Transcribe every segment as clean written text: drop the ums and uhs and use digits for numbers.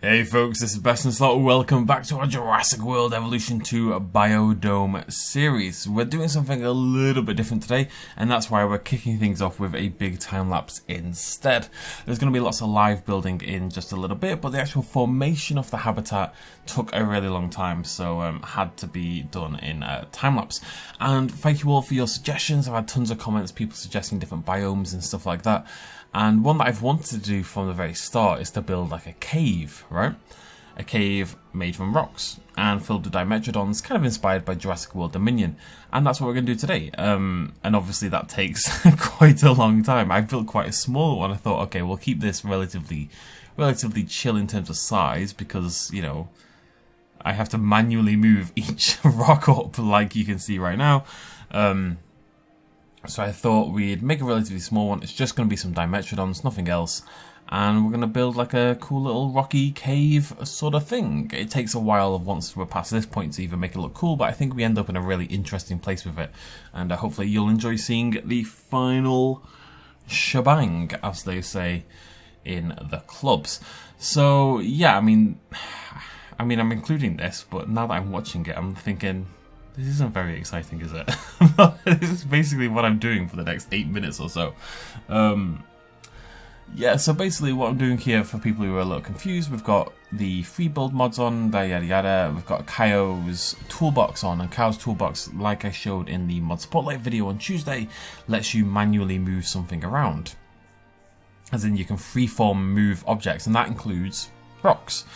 Hey folks, this is BestInSlot. Welcome back to our Jurassic World Evolution 2 Biodome series. We're doing something a little bit different today, and that's why we're kicking things off with a big time-lapse instead. There's going to be lots of live building in just a little bit, but the actual formation of the habitat took a really long time, so had to be done in a time-lapse. And thank you all for your suggestions. I've had tons of comments, people suggesting different biomes and stuff like that. And one that I've wanted to do from the very start is to build like a cave, right? A cave made from rocks and filled with dimetrodons, kind of inspired by Jurassic World Dominion. And that's what we're going to do today. And obviously that takes quite a long time. I built quite a small one. I thought, okay, we'll keep this relatively chill in terms of size because, you know, I have to manually move each rock up like you can see right now. So I thought we'd make a relatively small one. It's just going to be some dimetrodons, nothing else. And we're going to build like a cool little rocky cave sort of thing. It takes a while once we're past this point to even make it look cool, but I think we end up in a really interesting place with it. And hopefully you'll enjoy seeing the final shebang, as they say in the clubs. So yeah, I mean I'm including this, but now that I'm watching it, I'm thinking, this isn't very exciting, is it? This is basically what I'm doing for the next 8 minutes or so. Yeah, so basically what I'm doing here, for people who are a little confused, we've got the free build mods on, yada yada. We've got Kaio's toolbox on, and Kaio's toolbox, like I showed in the mod spotlight video on Tuesday, lets you manually move something around. As in, you can freeform move objects, and that includes rocks.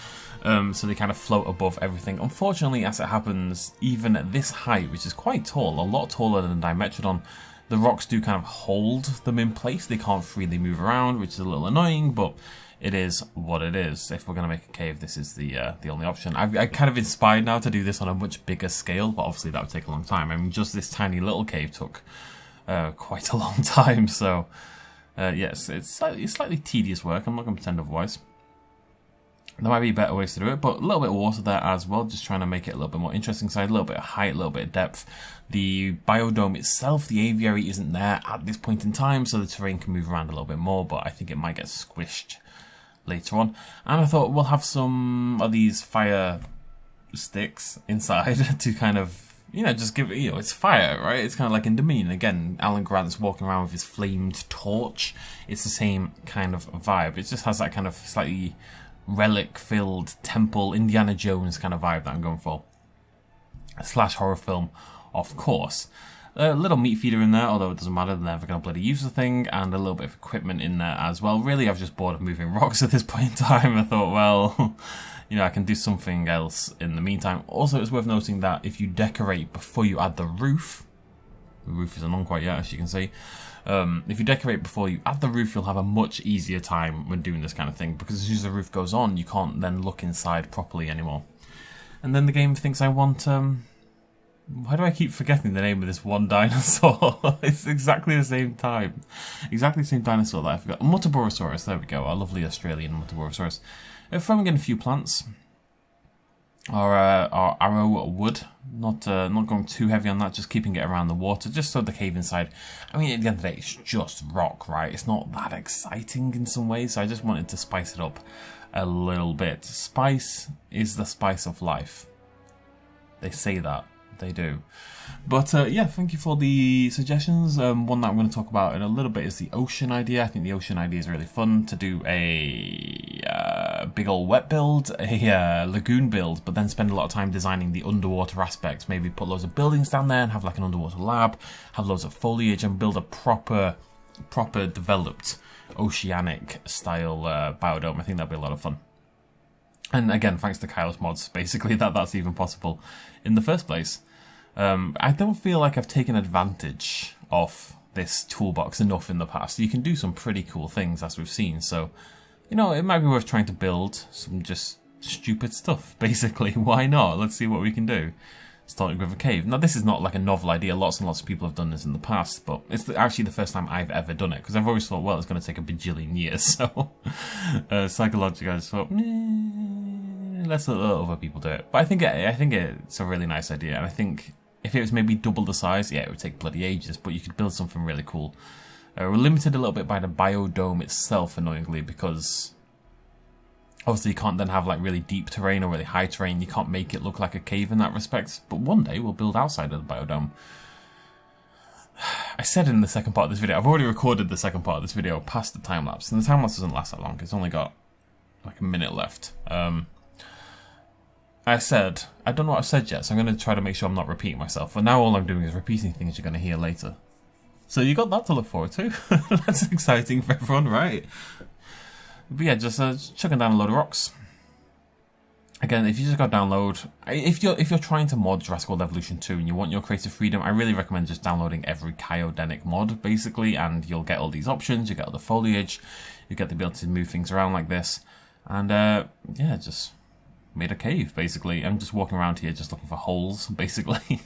So they kind of float above everything. Unfortunately, as it happens, even at this height, which is quite tall, a lot taller than Dimetrodon, the rocks do kind of hold them in place. They can't freely move around, which is a little annoying, but it is what it is. If we're going to make a cave, this is the only option. I'm kind of inspired now to do this on a much bigger scale, but obviously that would take a long time. I mean, just this tiny little cave took quite a long time, so yes, it's slightly tedious work. I'm not going to pretend otherwise. There might be better ways to do it, but a little bit of water there as well, just trying to make it a little bit more interesting side, a little bit of height, a little bit of depth. The biodome itself, the aviary, isn't there at this point in time, so the terrain can move around a little bit more, but I think it might get squished later on. And I thought we'll have some of these fire sticks inside to kind of, you know, just give it, you know, it's fire, right? It's kind of like in Dominion. Again, Alan Grant's walking around with his flamed torch. It's the same kind of vibe. It just has that kind of slightly relic-filled temple, Indiana Jones kind of vibe that I'm going for. / horror film, of course. A little meat feeder in there, although it doesn't matter, they're never going to bloody use the thing, and a little bit of equipment in there as well. Really, I've just bored of moving rocks at this point in time. I thought, well, you know, I can do something else in the meantime. Also, it's worth noting that if you decorate before you add the roof isn't on quite yet, as you can see. If you decorate before you add the roof, you'll have a much easier time when doing this kind of thing, because as soon as the roof goes on, you can't then look inside properly anymore. And then the game thinks I want, why do I keep forgetting the name of this one dinosaur? It's exactly the same time. Exactly the same dinosaur that I forgot. Mutaborosaurus, there we go, our lovely Australian Mutaborosaurus. Throwing in a few plants. Our arrow wood, not going too heavy on that, just keeping it around the water, just so the cave inside. I mean, at the end of the day, it's just rock, right? It's not that exciting in some ways, so I just wanted to spice it up a little bit. Spice is the spice of life. They say that. They do. But yeah, thank you for the suggestions. One that I'm going to talk about in a little bit is the ocean idea. I think the ocean idea is really fun, to do a big old wet build, a lagoon build, but then spend a lot of time designing the underwater aspects. Maybe put loads of buildings down there and have like an underwater lab, have loads of foliage, and build a proper developed oceanic style biodome. I think that'd be a lot of fun. And again, thanks to Kyle's mods, basically, that's even possible in the first place. I don't feel like I've taken advantage of this toolbox enough in the past. You can do some pretty cool things, as we've seen, so, you know, it might be worth trying to build some just stupid stuff, basically. Why not? Let's see what we can do. Starting with a cave. Now, this is not like a novel idea. Lots and lots of people have done this in the past, but it's actually the first time I've ever done it, because I've always thought, well, it's going to take a bajillion years, so psychologically I just thought, let's let other people do it. But I think it's a really nice idea, and I think if it was maybe double the size, yeah, it would take bloody ages, but you could build something really cool. We're limited a little bit by the biodome itself, annoyingly, because Obviously, you can't then have like really deep terrain or really high terrain. You can't make it look like a cave in that respect. But one day we'll build outside of the biodome. I said in the second part of this video, I've already recorded the second part of this video past the time lapse, and the time lapse doesn't last that long. It's only got like a minute left. I said, I don't know what I've said yet, so I'm going to try to make sure I'm not repeating myself. But now all I'm doing is repeating things you're going to hear later. So you got that to look forward to. That's exciting for everyone, right? But yeah, just chucking down a load of rocks. Again, if you just go download, if you're trying to mod Jurassic World Evolution 2 and you want your creative freedom, I really recommend just downloading every cryogenic mod, basically, and you'll get all these options, you get all the foliage, you get the ability to move things around like this, and yeah, just made a cave, basically. I'm just walking around here just looking for holes, basically.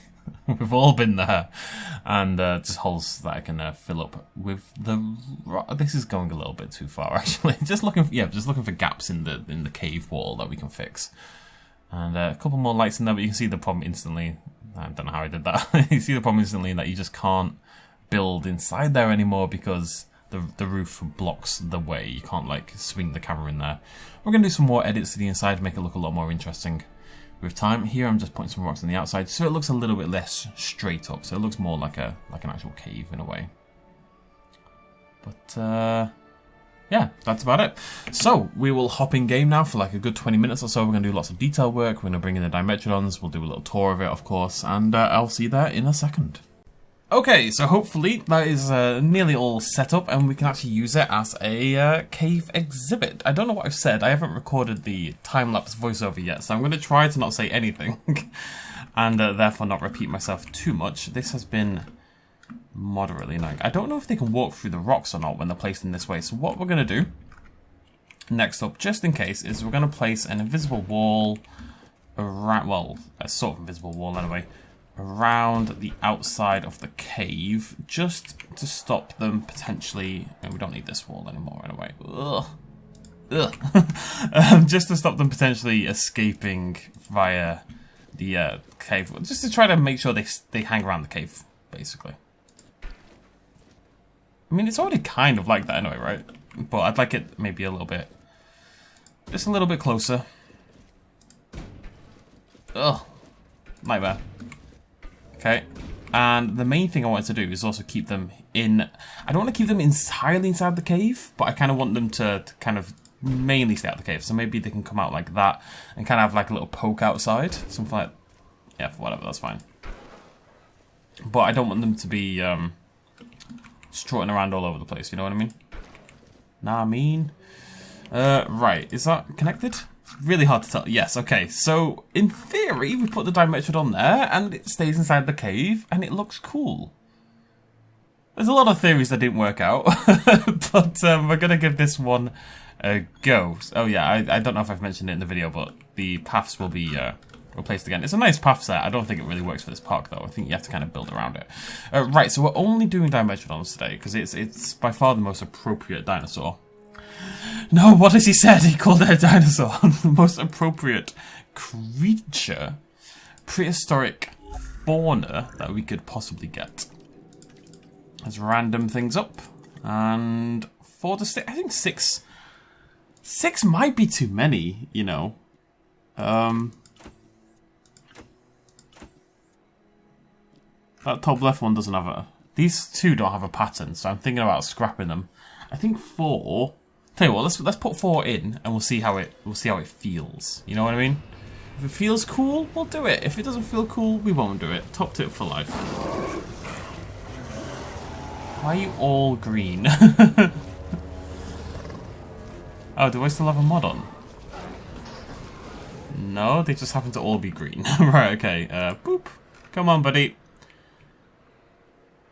We've all been there. And just holes that I can fill up with the... This is going a little bit too far, actually. Just looking for gaps in the cave wall that we can fix. And a couple more lights in there, but you can see the problem instantly. I don't know how I did that. You see the problem instantly that you just can't build inside there anymore because the roof blocks the way. You can't like swing the camera in there. We're going to do some more edits to the inside to make it look a lot more interesting with time. Here I'm just putting some rocks on the outside so it looks a little bit less straight up. So it looks more like an actual cave in a way. But yeah, that's about it. So we will hop in game now for like a good 20 minutes or so. We're going to do lots of detail work. We're going to bring in the Dimetrodons. We'll do a little tour of it, of course. And I'll see you there in a second. Okay, so hopefully that is nearly all set up and we can actually use it as a cave exhibit. I don't know what I've said. I haven't recorded the time-lapse voiceover yet, so I'm going to try to not say anything and therefore not repeat myself too much. This has been moderately annoying. I don't know if they can walk through the rocks or not when they're placed in this way, so what we're going to do next up, just in case, is we're going to place an invisible wall around, well, a sort of invisible wall anyway, around the outside of the cave, just to stop them potentially, and we don't need this wall anymore anyway, just to stop them potentially escaping via the cave, just to try to make sure they hang around the cave, basically. I mean, it's already kind of like that anyway, right? But I'd like it maybe a little bit, just a little bit closer. Ugh, nightmare. Okay, and the main thing I wanted to do is also keep them in... I don't want to keep them entirely inside the cave, but I kind of want them to kind of mainly stay out the cave. So maybe they can come out like that and kind of have like a little poke outside. Something like... Yeah, whatever, that's fine. But I don't want them to be strutting around all over the place, you know what I mean? Nah, I mean... right, is that connected? Really hard to tell. Yes, okay. So, in theory, we put the Dimetrodon there, and it stays inside the cave, and it looks cool. There's a lot of theories that didn't work out, but we're going to give this one a go. Oh yeah, I don't know if I've mentioned it in the video, but the paths will be replaced again. It's a nice path set. I don't think it really works for this park, though. I think you have to kind of build around it. Right, so we're only doing Dimetrodons today, because it's by far the most appropriate dinosaur. No, what has he said? He called it a dinosaur. The most appropriate creature, prehistoric fauna that we could possibly get. Let's random things up. And 4 to 6. I think 6. 6 might be too many, you know. That top left one doesn't have a... These two don't have a pattern, so I'm thinking about scrapping them. I think 4... Tell you what, let's put 4 in and we'll see how it feels. You know what I mean? If it feels cool, we'll do it. If it doesn't feel cool, we won't do it. Top tip for life. Why are you all green? Oh, do I still have a mod on? No, they just happen to all be green. Right, okay. Boop. Come on, buddy.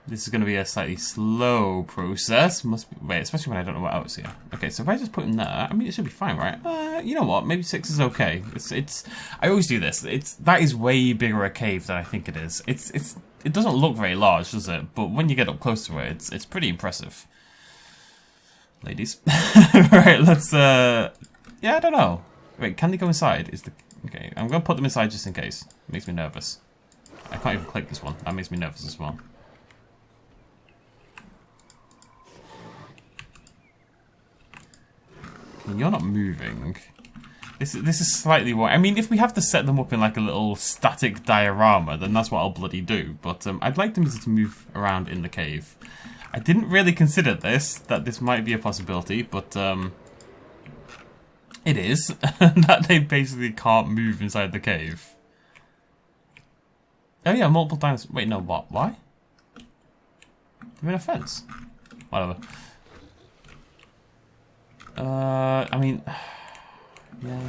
This is going to be a slightly slow process. Must be, wait, especially when I don't know what else here. Okay, so if I just put in there, I mean, it should be fine, right? You know what? Maybe 6 is okay. It's. I always do this. That is way bigger a cave than I think it is. It doesn't look very large, does it? But when you get up close to it, it's pretty impressive. Ladies, right? Let's. Yeah, I don't know. Wait, can they go inside? Okay? I'm going to put them inside just in case. It makes me nervous. I can't even click this one. That makes me nervous as well. You're not moving. This is slightly more. I mean, if we have to set them up in like a little static diorama, then that's what I'll bloody do. But I'd like them to move around in the cave. I didn't really consider that this might be a possibility, but it is. That they basically can't move inside the cave. Oh yeah, multiple dinosaurs. Wait, no, what? Why? They're in a fence. Whatever. I mean... Yeah.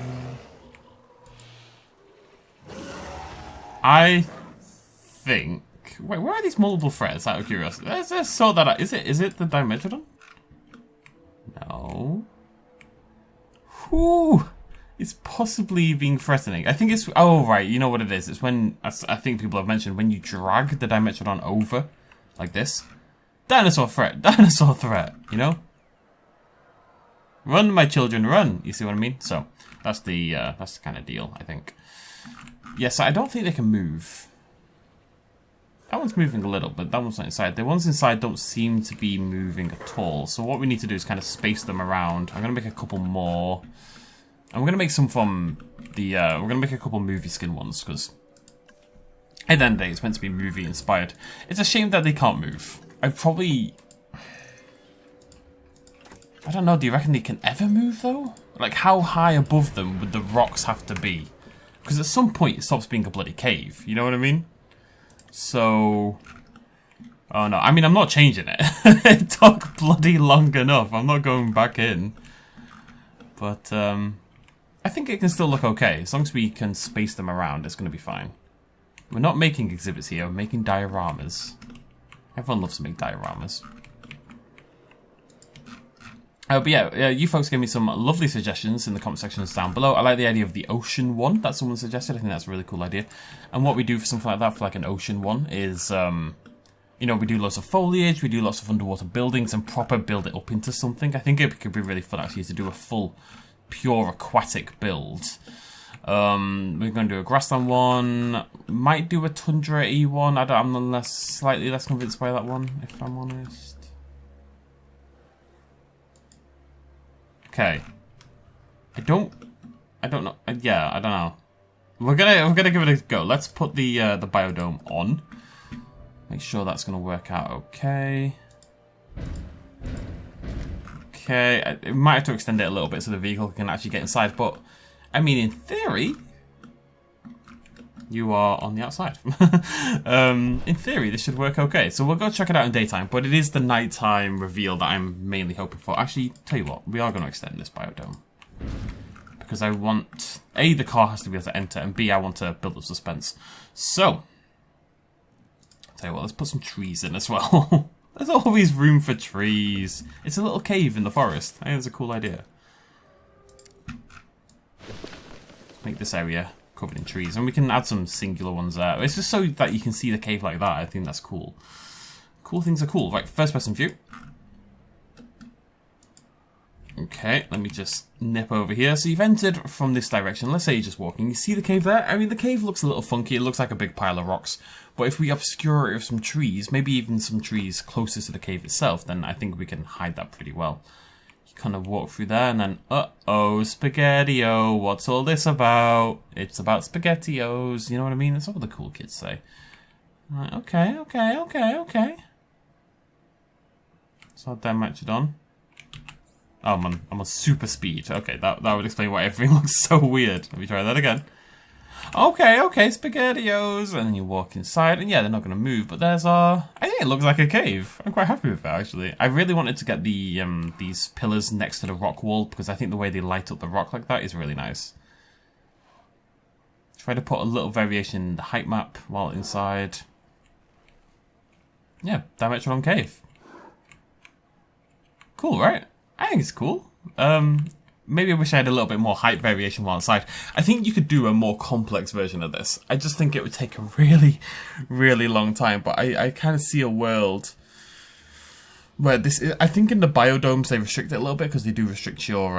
I think... Wait, where are these multiple threads, out of curiosity? Let's sort that out. Is it the Dimetrodon? No. Whew! It's possibly being threatening. I think it's... Oh, right, you know what it is. It's when... I think people have mentioned when you drag the Dimetrodon over, like this. Dinosaur threat! Dinosaur threat! You know? Run, my children, run! You see what I mean? So, that's the kind of deal, I think. Yes, I don't think they can move. That one's moving a little, but that one's not inside. The ones inside don't seem to be moving at all. So what we need to do is kind of space them around. I'm going to make a couple more. And we're going to make some from the... we're going to make a couple movie skin ones, because at the end of the day, it's meant to be movie inspired. It's a shame that they can't move. I probably... I don't know, do you reckon they can ever move, though? Like, how high above them would the rocks have to be? Because at some point, it stops being a bloody cave. You know what I mean? So... Oh, no. I mean, I'm not changing it. It took bloody long enough. I'm not going back in. But, I think it can still look okay. As long as we can space them around, it's going to be fine. We're not making exhibits here. We're making dioramas. Everyone loves to make dioramas. But yeah, you folks gave me some lovely suggestions in the comment sections down below. I like the idea of the ocean one that someone suggested. I think that's a really cool idea. And what we do for something like that, for like an ocean one, is, you know, we do lots of foliage, we do lots of underwater buildings, and proper build it up into something. I think it could be really fun, actually, to do a full, pure aquatic build. We're going to do a grassland one. Might do a tundra-y one. I'm slightly less convinced by that one, if I'm honest. Okay. I don't know. Yeah, I don't know. We're gonna give it a go. Let's put the biodome on. Make sure that's gonna work out okay. Okay, it might have to extend it a little bit so the vehicle can actually get inside, but I mean, in theory, you are on the outside. In theory, this should work okay. So we'll go check it out in daytime, but it is the nighttime reveal that I'm mainly hoping for. Actually, tell you what, we are going to extend this biodome. Because I want, A, the car has to be able to enter, and B, I want to build up suspense. So, tell you what, let's put some trees in as well. There's always room for trees. It's a little cave in the forest. I think it's a cool idea. Make this area covered in trees, and we can add some singular ones there. It's just so that you can see the cave like that. I think that's cool. Cool things are cool. Right, first person view. Okay, let me just nip over here. So you've entered from this direction. Let's say you're just walking. You see the cave there? I mean, the cave looks a little funky. It looks like a big pile of rocks. But if we obscure it with some trees, maybe even some trees closer to the cave itself, then I think we can hide that pretty well. Kind of walk through there, and then uh-oh, Spaghetti-O, what's all this about? It's about Spaghetti-Os, you know what I mean? That's what the cool kids say. Right, okay. So Dimetrodon. Oh man, I'm on super speed. Okay, that would explain why everything looks so weird. Let me try that again. Okay, Spaghetti-Os, and then you walk inside, and yeah, they're not going to move, but there's I think it looks like a cave. I'm quite happy with that, actually. I really wanted to get the these pillars next to the rock wall, because I think the way they light up the rock like that is really nice. Try to put a little variation in the height map while inside. Yeah, Dimetrodon cave. Cool, right? I think it's cool. Maybe I wish I had a little bit more height variation while inside. I think you could do a more complex version of this. I just think it would take a really, really long time. But I kind of see a world where this is, I think in the biodomes they restrict it a little bit, because they do restrict your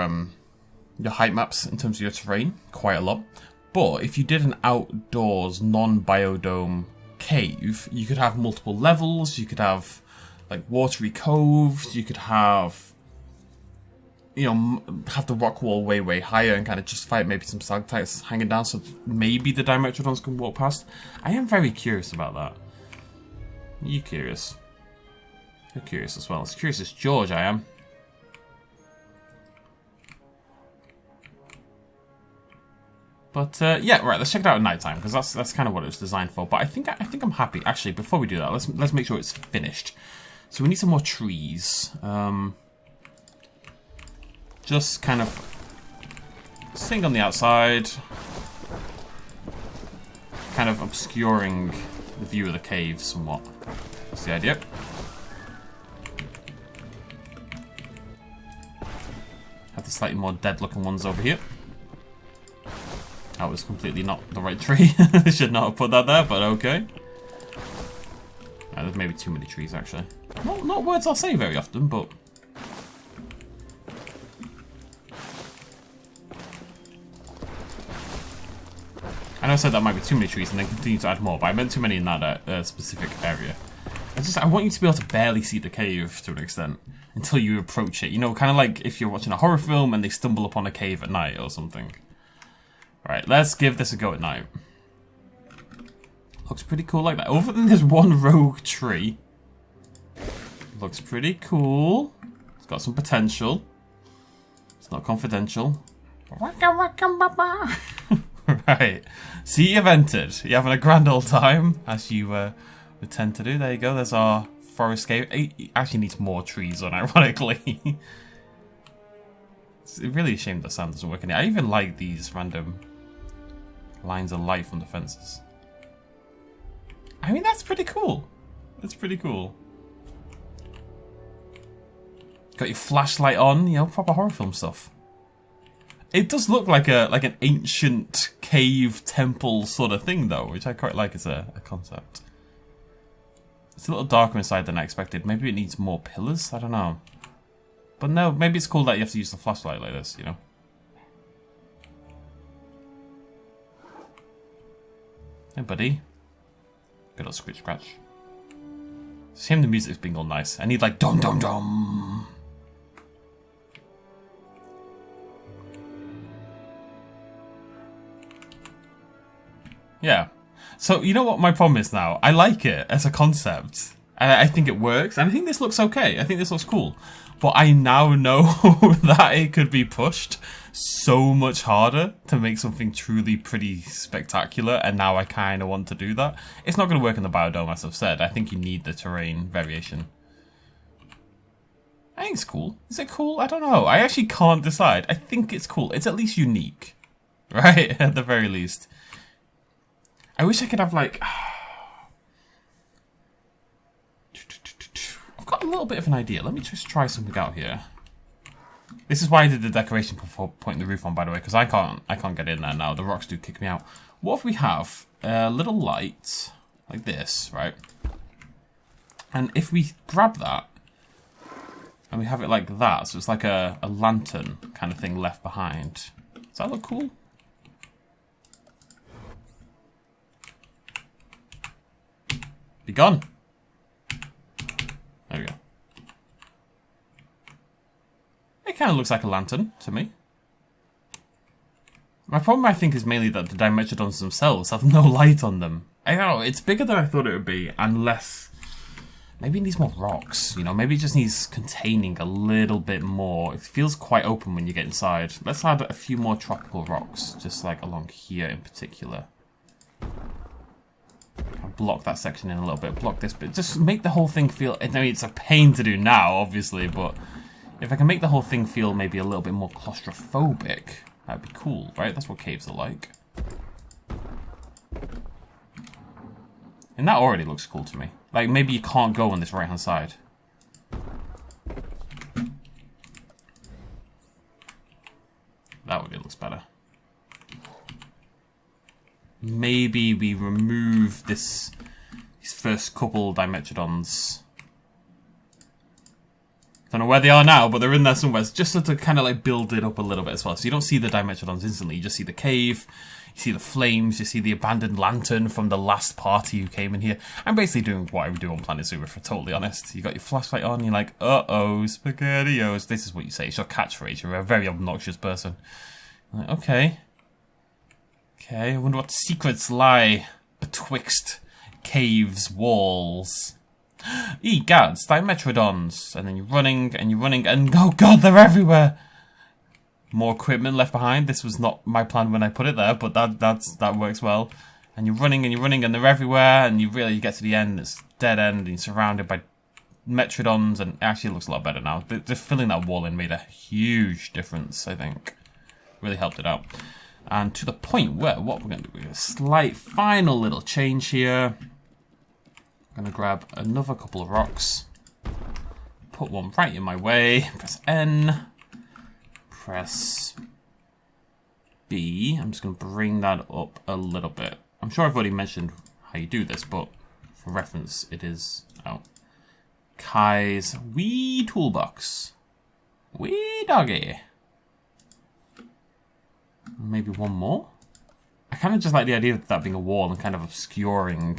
height maps in terms of your terrain quite a lot. But if you did an outdoors non-biodome cave, you could have multiple levels. You could have like watery coves. You could have... you know, have the rock wall way higher and kind of justify it, maybe some stalactites hanging down, so maybe the dimetrodons can walk past. I am very curious about that. Are you curious? You're curious as well. As curious as George I am. But yeah, right. Let's check it out at night time, because that's kind of what it was designed for. But I think I'm happy. Actually, before we do that, let's make sure it's finished. So we need some more trees. Just kind of sitting on the outside, kind of obscuring the view of the cave somewhat. That's the idea. Have the slightly more dead-looking ones over here. That was completely not the right tree. Should not have put that there, but okay. There's maybe too many trees, actually. Not words I'll say very often, but... I know I said that might be too many trees and then continue to add more, but I meant too many in that specific area. I want you to be able to barely see the cave to an extent until you approach it. You know, kind of like if you're watching a horror film and they stumble upon a cave at night or something. Right, let's give this a go at night. Looks pretty cool like that. Over there, there's one rogue tree. Looks pretty cool. It's got some potential. It's not confidential. Right. See, you've entered. You're having a grand old time, as you would tend to do. There you go. There's our forest cave. It actually needs more trees on, ironically. It's really a shame the sound doesn't work in it. I even like these random lines of light from the fences. I mean, that's pretty cool. That's pretty cool. Got your flashlight on, you know, proper horror film stuff. It does look like an ancient cave temple sort of thing, though, which I quite like as a concept. It's a little darker inside than I expected. Maybe it needs more pillars? I don't know. But no, maybe it's cool that you have to use the flashlight like this, you know? Hey, buddy. Good old scratch scratch. Shame the music's being all nice. I need like dum dum dum. Yeah. So, you know what my problem is now? I like it as a concept. I think it works. And I think this looks okay. I think this looks cool. But I now know that it could be pushed so much harder to make something truly pretty spectacular. And now I kind of want to do that. It's not going to work in the biodome, as I've said. I think you need the terrain variation. I think it's cool. Is it cool? I don't know. I actually can't decide. I think it's cool. It's at least unique. Right? At the very least. I wish I could have like... I've got a little bit of an idea. Let me just try something out here. This is why I did the decoration before putting the roof on, by the way, because I can't get in there now. The rocks do kick me out. What if we have a little light like this, right? And if we grab that and we have it like that, so it's like a lantern kind of thing left behind. Does that look cool? Be gone. There we go. It kind of looks like a lantern to me. My problem, I think, is mainly that the dimetrodons themselves have no light on them. I don't know, it's bigger than I thought it would be, and less... Maybe it needs more rocks, you know? Maybe it just needs containing a little bit more. It feels quite open when you get inside. Let's add a few more tropical rocks, just like along here in particular. I'll block that section in a little bit, block this bit. Just make the whole thing feel... I mean, it's a pain to do now, obviously, but... If I can make the whole thing feel maybe a little bit more claustrophobic, that'd be cool, right? That's what caves are like. And that already looks cool to me. Like, maybe you can't go on this right-hand side. That already looks better. Maybe we remove these first couple dimetrodons. Don't know where they are now, but they're in there somewhere. It's just to kind of like build it up a little bit as well. So you don't see the Dimetrodons instantly. You just see the cave, you see the flames, you see the abandoned lantern from the last party who came in here. I'm basically doing what I would do on Planet Zoo, if we're totally honest. You got your flashlight on, you're like, uh-oh, SpaghettiOs. This is what you say. It's your catchphrase. You're a very obnoxious person. Like, okay. Okay, I wonder what secrets lie betwixt caves, walls. Egads, Dimetrodons. And then you're running, and oh god, they're everywhere! More equipment left behind. This was not my plan when I put it there, but that works well. And you're running, and they're everywhere, and you get to the end, it's dead end, and you're surrounded by Metrodons, and it actually looks a lot better now. Just filling that wall in made a huge difference, I think. Really helped it out. And to the point where, what we're going to do, a slight final little change here. I'm going to grab another couple of rocks. Put one right in my way. Press N. Press B. I'm just going to bring that up a little bit. I'm sure I've already mentioned how you do this, but for reference, it is Kai's wee toolbox. Wee doggy. Maybe one more? I kind of just like the idea of that being a wall and kind of obscuring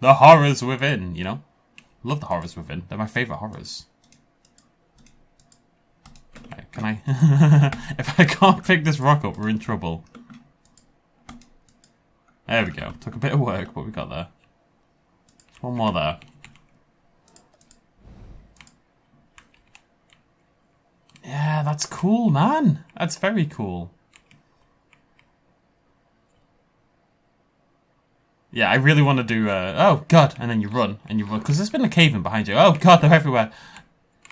the horrors within, you know? Love the horrors within. They're my favourite horrors. Right, can I... if I can't pick this rock up, we're in trouble. There we go. Took a bit of work, but we got there. There's one more there. Yeah, that's cool, man. That's very cool. Yeah, I really want to do, oh, God, and then you run, because there's been a cave in behind you. Oh, God, they're everywhere.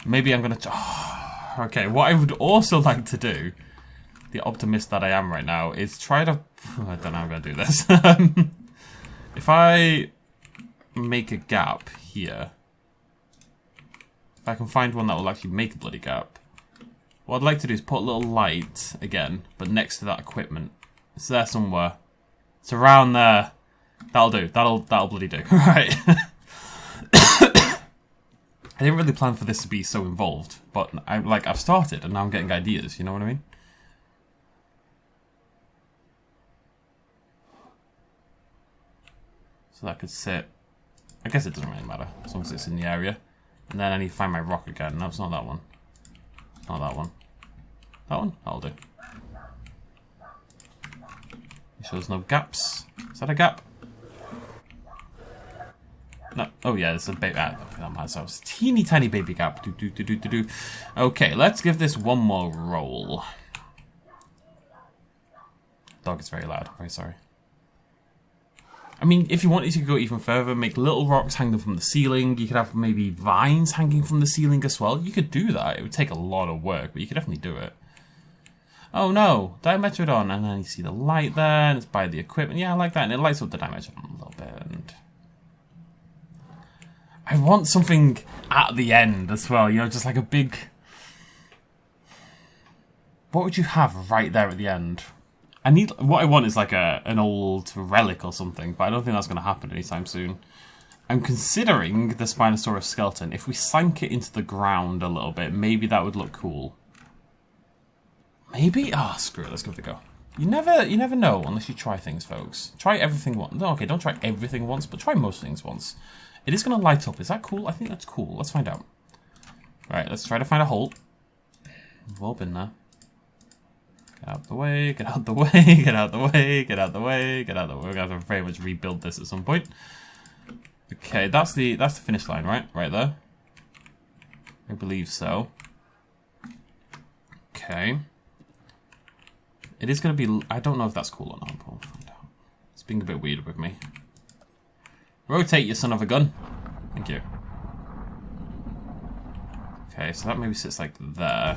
Maybe I'm going to... Oh, okay, what I would also like to do, the optimist that I am right now, is try to... I don't know how I'm going to do this. If I make a gap here, if I can find one that will actually make a bloody gap, what I'd like to do is put a little light, again, but next to that equipment. It's there somewhere. It's around there. That'll do. That'll bloody do. Right. I didn't really plan for this to be so involved, but I've started and now I'm getting ideas, you know what I mean? So that could sit... I guess it doesn't really matter, as long as it's in the area. And then I need to find my rock again. No, it's not that one. It's not that one. That one? That'll do. You sure there's no gaps? Is that a gap? No. Oh yeah, there's a baby. That matters. That was a teeny tiny baby gap. Okay, let's give this one more roll. Dog is very loud. Very sorry. I mean, if you wanted to go even further, make little rocks hang them from the ceiling. You could have maybe vines hanging from the ceiling as well. You could do that. It would take a lot of work, but you could definitely do it. Oh no, Dimetrodon, and then you see the light there, and it's by the equipment. Yeah, I like that, and it lights up the Dimetrodon a little bit. And I want something at the end as well, you know, just like a big... What would you have right there at the end? What I want is like an old relic or something, but I don't think that's going to happen anytime soon. I'm considering the Spinosaurus skeleton. If we sank it into the ground a little bit, maybe that would look cool. Maybe? Ah, oh, screw it. Let's give it a go. You never know unless you try things, folks. Try everything once. No, okay, don't try everything once, but try most things once. It is going to light up. Is that cool? I think that's cool. Let's find out. Right, let's try to find a hole. We've all been there. Get out the way, get out the way, get out the way, get out the way, get out the way. We're going to have to very much rebuild this at some point. Okay, that's the finish line, right? Right there. I believe so. Okay. It is going to be... I don't know if that's cool or not, but we'll find out. It's being a bit weird with me. Rotate, you son of a gun. Thank you. Okay, so that maybe sits like there.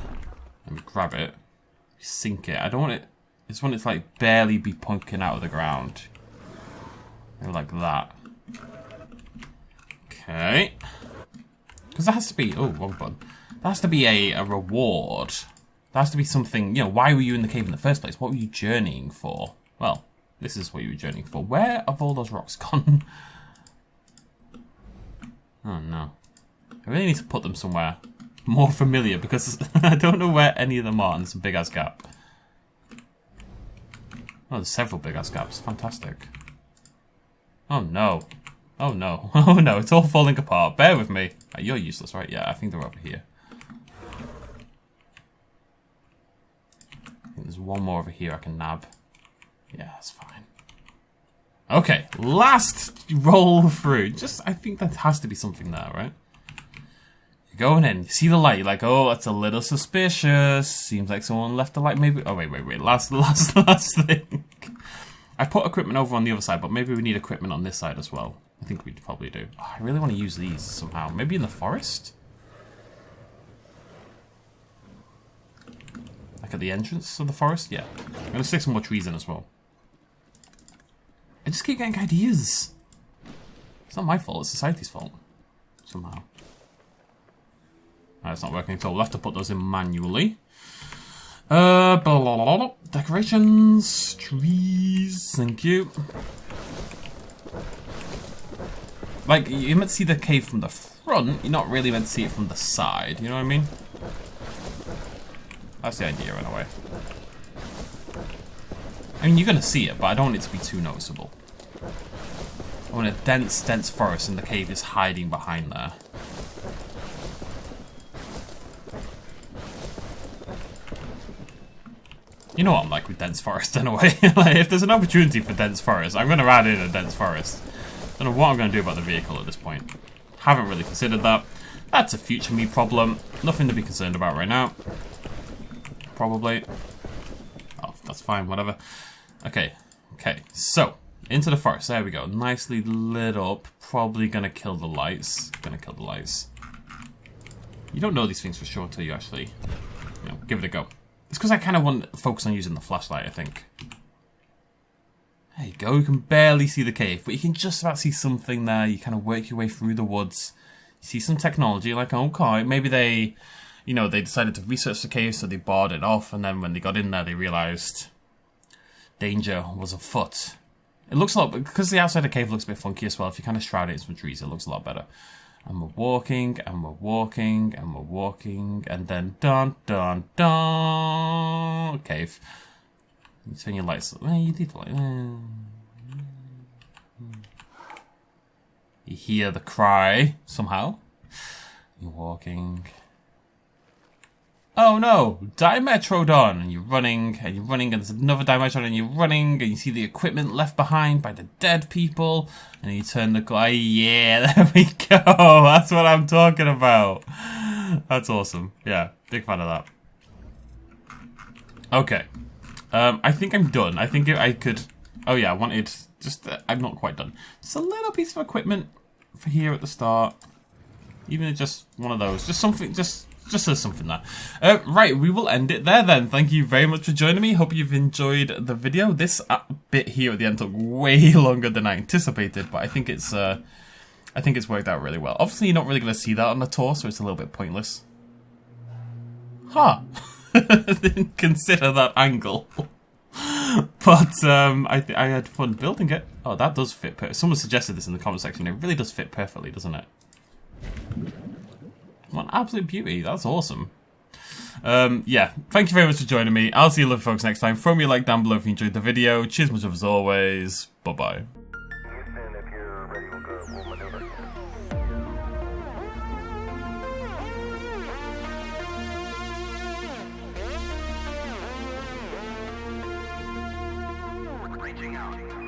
Let me grab it. Sink it. I don't want it... I just want it to like barely be poking out of the ground. Maybe like that. Okay. Because that has to be... Oh, wrong button. That has to be a reward. That has to be something... You know, why were you in the cave in the first place? What were you journeying for? Well, this is what you were journeying for. Where have all those rocks gone? Oh, no. I really need to put them somewhere more familiar because I don't know where any of them are, and there's a big ass gap. Oh, there's several big ass gaps. Fantastic. Oh no. Oh no. Oh no, it's all falling apart. Bear with me. Oh, you're useless, right? Yeah, I think they're over here. I think there's one more over here I can nab. Yeah, that's fine. Okay, last roll through. I think that has to be something there, right? You're going in, you see the light, you're like, oh, that's a little suspicious. Seems like someone left the light, maybe. Oh, wait. Last thing. I put equipment over on the other side, but maybe we need equipment on this side as well. I think we'd probably do. Oh, I really want to use these somehow. Maybe in the forest? Like at the entrance of the forest? Yeah. I'm going to stick some more trees in as well. I just keep getting ideas. It's not my fault, it's society's fault. Somehow. It's not working at all. We'll have to put those in manually. Blah, blah, blah, blah. Decorations, trees, thank you. Like, you're meant to see the cave from the front, you're not really meant to see it from the side, you know what I mean? That's the idea, in a way. I mean, you're gonna see it, but I don't want it to be too noticeable. I want a dense forest and the cave is hiding behind there. You know what I'm like with dense forest in a way. Like, if there's an opportunity for dense forest, I'm going to add in a dense forest. Don't know what I'm going to do about the vehicle at this point. Haven't really considered that. That's a future me problem. Nothing to be concerned about right now. Probably. Oh, that's fine, whatever. Okay, so, into the forest. There we go. Nicely lit up. Probably going to kill the lights. You don't know these things for sure until you actually, give it a go. It's because I kind of want to focus on using the flashlight, I think. There you go, you can barely see the cave, but you can just about see something there. You kind of work your way through the woods. You see some technology, like, okay, maybe they, they decided to research the cave, so they barred it off, and then when they got in there, they realized danger was afoot. It looks a lot, because the outside of the cave looks a bit funky as well. If you kind of shroud it in some trees, it looks a lot better. And we're walking, and we're walking, and we're walking, and then dun dun dun. Cave. You turn your lights. You need the light. You hear the cry somehow. You're walking. Oh no! Dimetrodon! And you're running, and there's another Dimetrodon, and you're running, and you see the equipment left behind by the dead people, and you turn the guy. Yeah, there we go! That's what I'm talking about! That's awesome. Yeah, big fan of that. Okay. I think I'm done. I think I could... Oh yeah, I wanted... I'm not quite done. Just a little piece of equipment for here at the start. Even just one of those. Just something... Just as something there. Right, we will end it there then. Thank you very much for joining me. Hope you've enjoyed the video. This bit here at the end took way longer than I anticipated, but I think it's worked out really well. Obviously, you're not really going to see that on the tour, so it's a little bit pointless. Huh. Didn't consider that angle. But I had fun building it. Oh, that does fit perfect. Someone suggested this in the comment section. It really does fit perfectly, doesn't it? What absolute beauty. That's awesome. Yeah, thank you very much for joining me. I'll see you lovely folks next time. Throw me a like down below if you enjoyed the video. Cheers much as always. Bye-bye. Reaching out.